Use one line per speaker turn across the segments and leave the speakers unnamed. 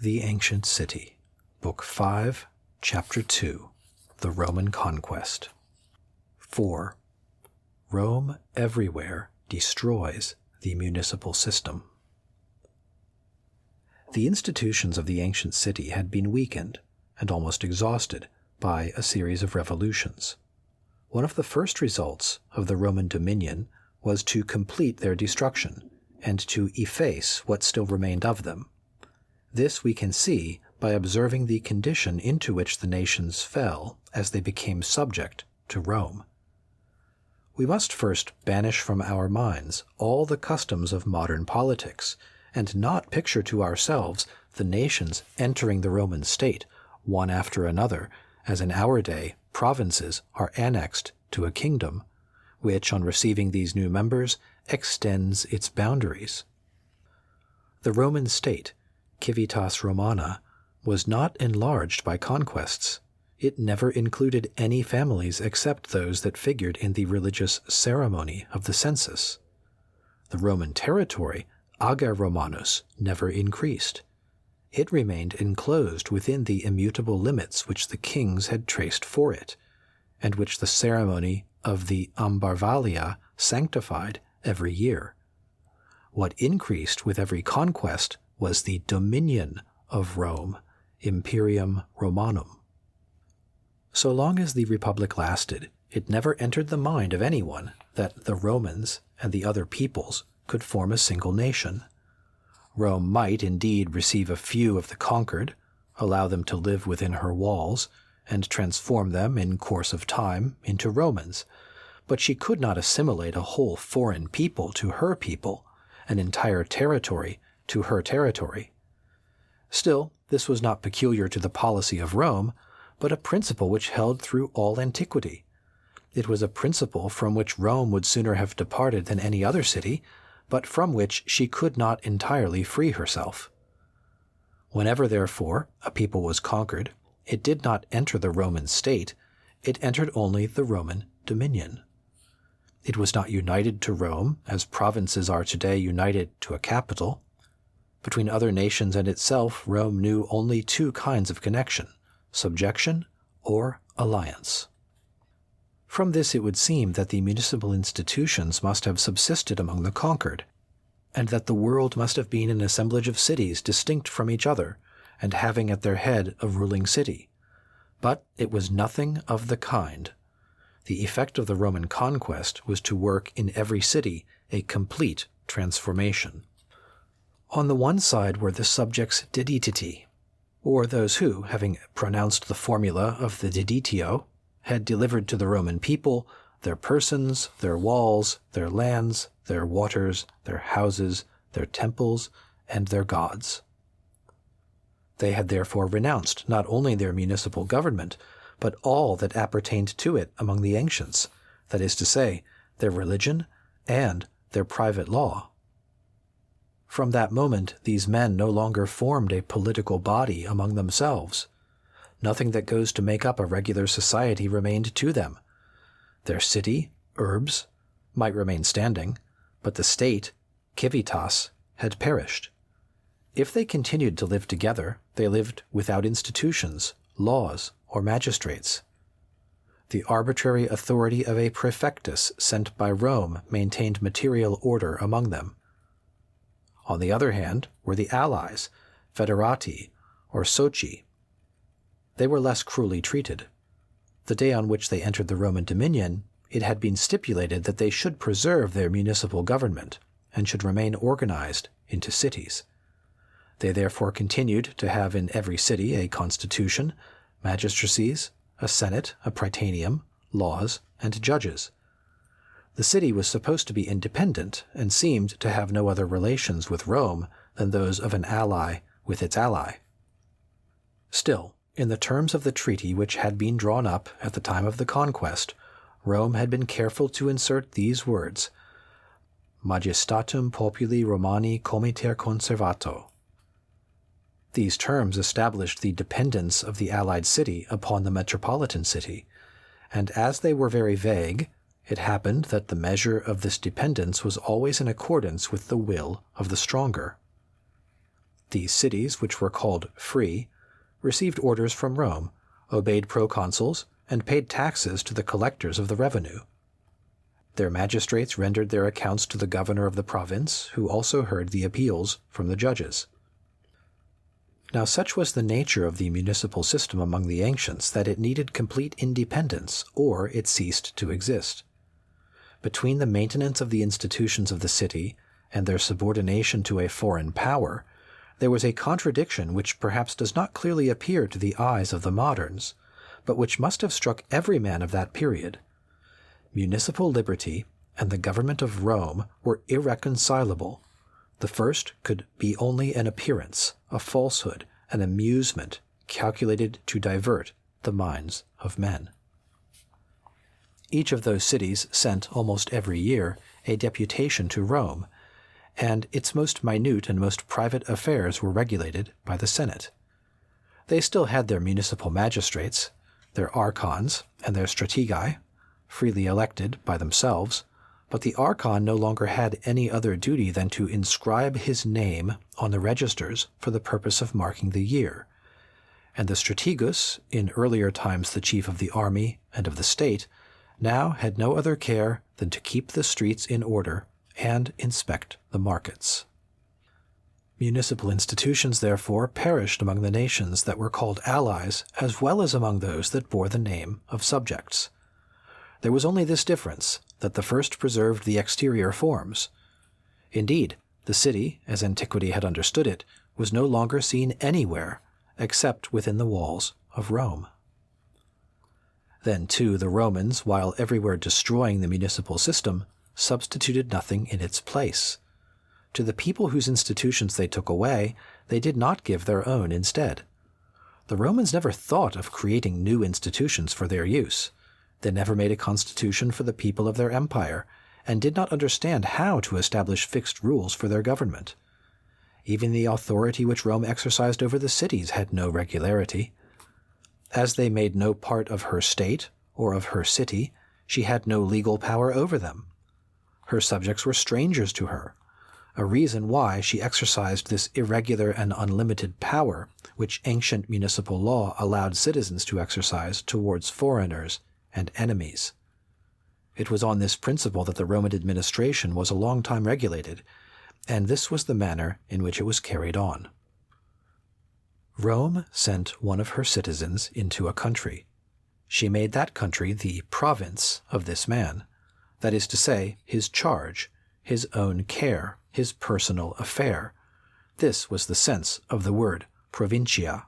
The Ancient City, Book 5, Chapter 2, The Roman Conquest. 4. Rome everywhere destroys the municipal system. The institutions of the ancient city had been weakened and almost exhausted by a series of revolutions. One of the first results of the Roman dominion was to complete their destruction and to efface what still remained of them. This we can see by observing the condition into which the nations fell as they became subject to Rome. We must first banish from our minds all the customs of modern politics, and not picture to ourselves the nations entering the Roman state, one after another, as in our day provinces are annexed to a kingdom, which, on receiving these new members, extends its boundaries. The Roman state, Civitas Romana, was not enlarged by conquests. It never included any families except those that figured in the religious ceremony of the census. The Roman territory, Ager Romanus, never increased. It remained enclosed within the immutable limits which the kings had traced for it, and which the ceremony of the Ambarvalia sanctified every year. What increased with every conquest was the dominion of Rome, Imperium Romanum. So long as the Republic lasted, it never entered the mind of anyone that the Romans and the other peoples could form a single nation. Rome might indeed receive a few of the conquered, allow them to live within her walls, and transform them in course of time into Romans, but she could not assimilate a whole foreign people to her people, an entire territory to her territory. Still, this was not peculiar to the policy of Rome, but a principle which held through all antiquity. It was a principle from which Rome would sooner have departed than any other city, but from which she could not entirely free herself. Whenever, therefore, a people was conquered, it did not enter the Roman state, it entered only the Roman dominion. It was not united to Rome, as provinces are today united to a capital. Between other nations and itself, Rome knew only two kinds of connection: subjection or alliance. From this it would seem that the municipal institutions must have subsisted among the conquered, and that the world must have been an assemblage of cities distinct from each other, and having at their head a ruling city. But it was nothing of the kind. The effect of the Roman conquest was to work in every city a complete transformation. On the one side were the subjects deditati, or those who, having pronounced the formula of the deditio, had delivered to the Roman people their persons, their walls, their lands, their waters, their houses, their temples, and their gods. They had therefore renounced not only their municipal government, but all that appertained to it among the ancients, that is to say, their religion and their private law. From that moment, these men no longer formed a political body among themselves. Nothing that goes to make up a regular society remained to them. Their city, urbs, might remain standing, but the state, civitas, had perished. If they continued to live together, they lived without institutions, laws, or magistrates. The arbitrary authority of a praefectus sent by Rome maintained material order among them. On the other hand were the allies, federati, or soci. They were less cruelly treated. The day on which they entered the Roman dominion, it had been stipulated that they should preserve their municipal government, and should remain organized into cities. They therefore continued to have in every city a constitution, magistracies, a senate, a prytaneum, laws, and judges. The city was supposed to be independent and seemed to have no other relations with Rome than those of an ally with its ally. Still, in the terms of the treaty which had been drawn up at the time of the conquest, Rome had been careful to insert these words: Majestatem populi Romani comiter conservato. These terms established the dependence of the allied city upon the metropolitan city, and as they were very vague, it happened that the measure of this dependence was always in accordance with the will of the stronger. The cities, which were called free, received orders from Rome, obeyed proconsuls, and paid taxes to the collectors of the revenue. Their magistrates rendered their accounts to the governor of the province, who also heard the appeals from the judges. Now such was the nature of the municipal system among the ancients that it needed complete independence, or it ceased to exist. Between the maintenance of the institutions of the city and their subordination to a foreign power, there was a contradiction which perhaps does not clearly appear to the eyes of the moderns, but which must have struck every man of that period. Municipal liberty and the government of Rome were irreconcilable. The first could be only an appearance, a falsehood, an amusement calculated to divert the minds of men. Each of those cities sent almost every year a deputation to Rome, and its most minute and most private affairs were regulated by the Senate. They still had their municipal magistrates, their archons, and their strategii, freely elected by themselves, but the archon no longer had any other duty than to inscribe his name on the registers for the purpose of marking the year, and the strategus, in earlier times the chief of the army and of the state, now had no other care than to keep the streets in order and inspect the markets. Municipal institutions, therefore, perished among the nations that were called allies, as well as among those that bore the name of subjects. There was only this difference, that the first preserved the exterior forms. Indeed, the city, as antiquity had understood it, was no longer seen anywhere except within the walls of Rome. Then, too, the Romans, while everywhere destroying the municipal system, substituted nothing in its place. To the people whose institutions they took away, they did not give their own instead. The Romans never thought of creating new institutions for their use. They never made a constitution for the people of their empire, and did not understand how to establish fixed rules for their government. Even the authority which Rome exercised over the cities had no regularity. As they made no part of her state or of her city, she had no legal power over them. Her subjects were strangers to her, a reason why she exercised this irregular and unlimited power which ancient municipal law allowed citizens to exercise towards foreigners and enemies. It was on this principle that the Roman administration was a long time regulated, and this was the manner in which it was carried on. Rome sent one of her citizens into a country. She made that country the province of this man, that is to say, his charge, his own care, his personal affair. This was the sense of the word provincia.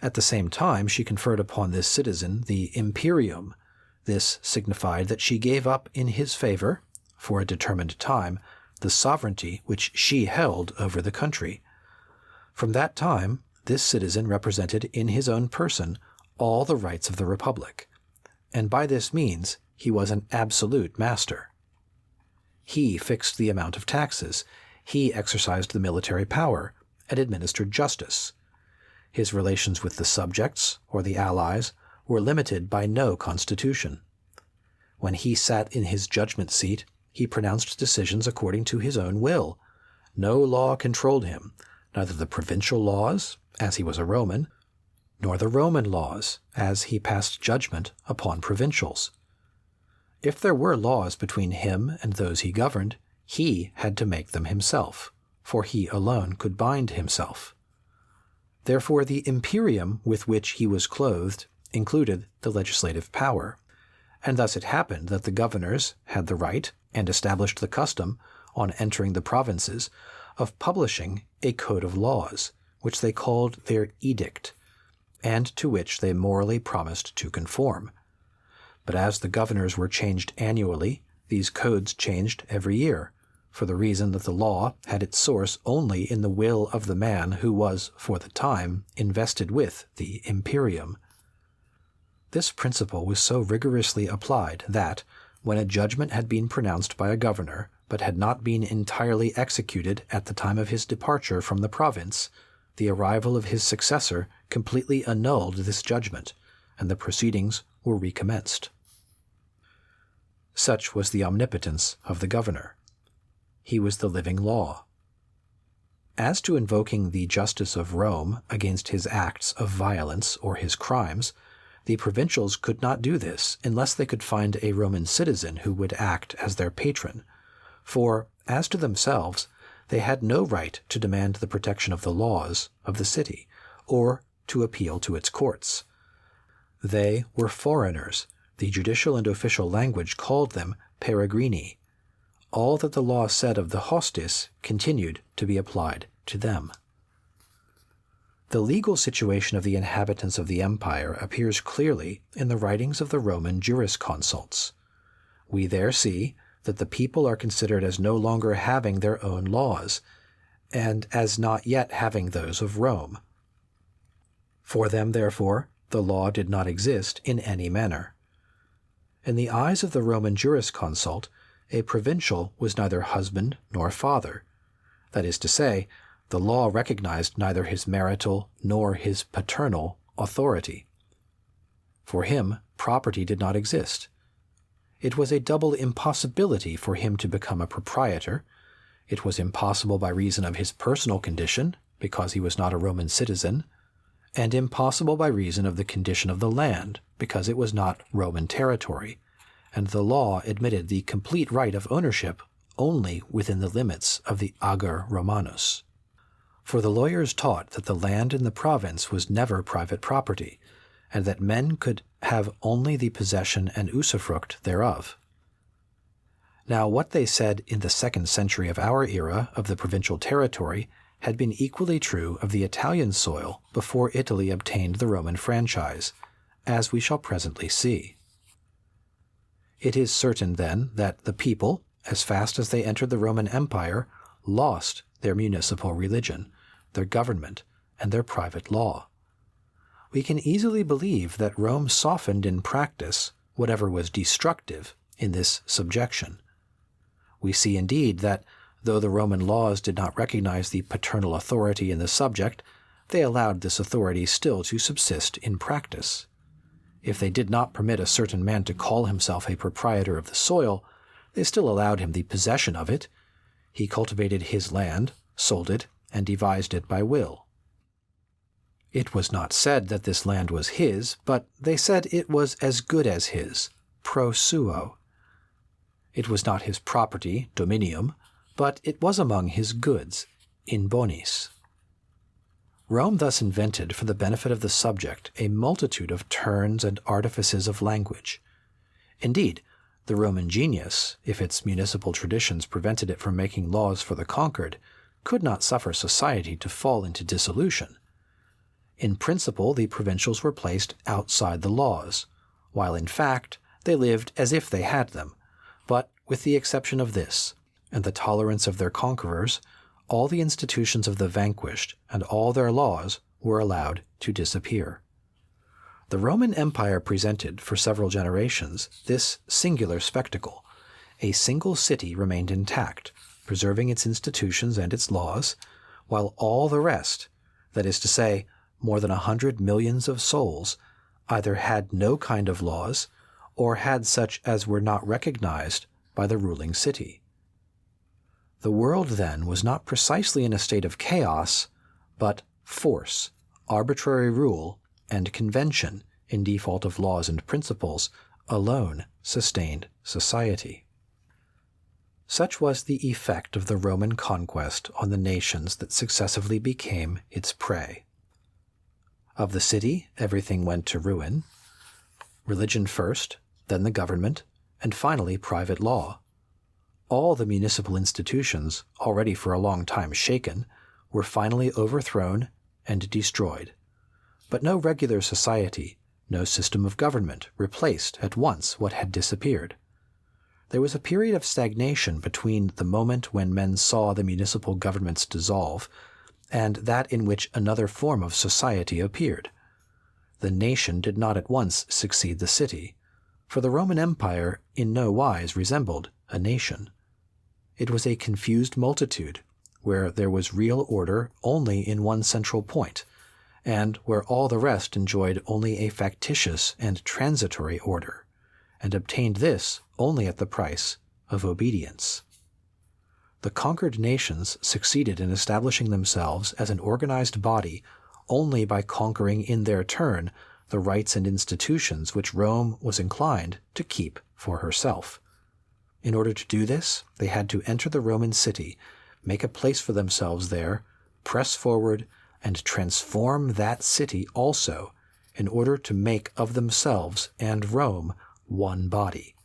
At the same time, she conferred upon this citizen the imperium. This signified that she gave up in his favor, for a determined time, the sovereignty which she held over the country. From that time, this citizen represented in his own person all the rights of the republic, and by this means he was an absolute master. He fixed the amount of taxes, he exercised the military power, and administered justice. His relations with the subjects, or the allies, were limited by no constitution. When he sat in his judgment seat, he pronounced decisions according to his own will. No law controlled him, neither the provincial laws, as he was a Roman, nor the Roman laws, as he passed judgment upon provincials. If there were laws between him and those he governed, he had to make them himself, for he alone could bind himself. Therefore the imperium with which he was clothed included the legislative power, and thus it happened that the governors had the right, and established the custom, on entering the provinces, of publishing a code of laws, which they called their edict, and to which they morally promised to conform. But as the governors were changed annually, these codes changed every year, for the reason that the law had its source only in the will of the man who was, for the time, invested with the imperium. This principle was so rigorously applied that, when a judgment had been pronounced by a governor, but had not been entirely executed at the time of his departure from the province, the arrival of his successor completely annulled this judgment, and the proceedings were recommenced. Such was the omnipotence of the governor. He was the living law. As to invoking the justice of Rome against his acts of violence or his crimes, the provincials could not do this unless they could find a Roman citizen who would act as their patron, for, as to themselves, they had no right to demand the protection of the laws of the city, or to appeal to its courts. They were foreigners. The judicial and official language called them peregrini. All that the law said of the hostis continued to be applied to them. The legal situation of the inhabitants of the empire appears clearly in the writings of the Roman jurisconsults. We there see that the people are considered as no longer having their own laws, and as not yet having those of Rome. For them, therefore, the law did not exist in any manner. In the eyes of the Roman jurisconsult, a provincial was neither husband nor father. That is to say, the law recognized neither his marital nor his paternal authority. For him, property did not exist. It was a double impossibility for him to become a proprietor. It was impossible by reason of his personal condition, because he was not a Roman citizen, and impossible by reason of the condition of the land, because it was not Roman territory, and the law admitted the complete right of ownership only within the limits of the ager Romanus. For the lawyers taught that the land in the province was never private property, and that men could have only the possession and usufruct thereof. Now what they said in the 2nd century of our era of the provincial territory had been equally true of the Italian soil before Italy obtained the Roman franchise, as we shall presently see. It is certain, then, that the people, as fast as they entered the Roman Empire, lost their municipal religion, their government, and their private law. We can easily believe that Rome softened in practice whatever was destructive in this subjection. We see indeed that, though the Roman laws did not recognize the paternal authority in the subject, they allowed this authority still to subsist in practice. If they did not permit a certain man to call himself a proprietor of the soil, they still allowed him the possession of it. He cultivated his land, sold it, and devised it by will. It was not said that this land was his, but they said it was as good as his, pro suo. It was not his property, dominium, but it was among his goods, in bonis. Rome thus invented for the benefit of the subject a multitude of turns and artifices of language. Indeed, the Roman genius, if its municipal traditions prevented it from making laws for the conquered, could not suffer society to fall into dissolution. In principle, the provincials were placed outside the laws, while in fact they lived as if they had them, but with the exception of this, and the tolerance of their conquerors, all the institutions of the vanquished and all their laws were allowed to disappear. The Roman Empire presented for several generations this singular spectacle. A single city remained intact, preserving its institutions and its laws, while all the rest, that is to say, more than 100 millions of souls, either had no kind of laws or had such as were not recognized by the ruling city. The world then was not precisely in a state of chaos, but force, arbitrary rule, and convention, in default of laws and principles, alone sustained society. Such was the effect of the Roman conquest on the nations that successively became its prey. Of the city, everything went to ruin. Religion first, then the government, and finally private law. All the municipal institutions, already for a long time shaken, were finally overthrown and destroyed. But no regular society, no system of government replaced at once what had disappeared. There was a period of stagnation between the moment when men saw the municipal governments dissolve and that in which another form of society appeared. The nation did not at once succeed the city, for the Roman Empire in no wise resembled a nation. It was a confused multitude, where there was real order only in one central point, and where all the rest enjoyed only a factitious and transitory order, and obtained this only at the price of obedience. the conquered nations succeeded in establishing themselves as an organized body only by conquering in their turn the rights and institutions which Rome was inclined to keep for herself. In order to do this, they had to enter the Roman city, make a place for themselves there, press forward, and transform that city also, in order to make of themselves and Rome one body.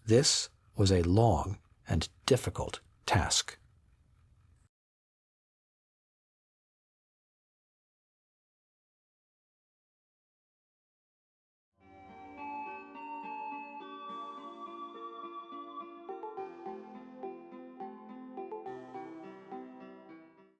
This was a long and difficult task.